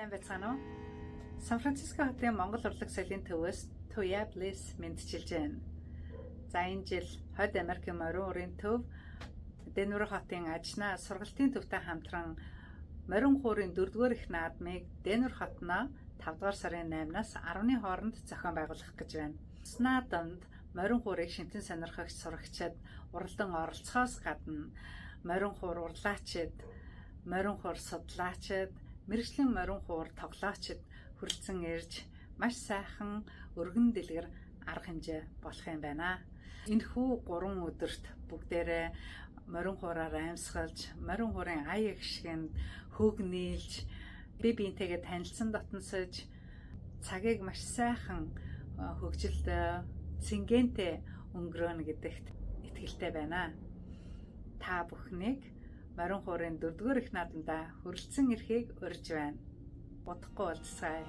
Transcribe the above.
Сайн байцгаана уу? Сан Франциско хотын Монгол урлаг соёлын төвөөс Туя Bliss мэдчилж байна. За энэ жил Хойд Америкийн морин уурын төв Денвер хотын ажнаа сургалтын төвтэй хамтран морин хуурын 4-р их наадмыг Денвер хотноо 5-р сарын 8-наас 10-ны хооронд зохион байгуулах гэж байна. Наадамд морин хуурыг шинтэн сонирхогч сурагчид уралдан оролцохоос гадна морин хуур урлаачид, морин хуур судлаачид, мэргэжлийн морин хуур тоглоочид хүрэлцэн ирж маш сайхан өргөн дэлгэр арга хэмжээ болох юм байна. Энэхүү 3 өдөрт бүгдээрээ морин хуураар амьсгалж, морин хуурын ая гişгэнд хөг нийлж, бие биентэйгээ танилцсан дотносож, цагийг маш сайхан хөгжилтэй, цэнгэнтэй өнгөрөөнө гэдэгт итгэлтэй байна. Та бүхнийг морин хуурын 4-р их наадамдаа хүрэлцэн ирэхийг урьж байна. Бодохгүй болцгаая.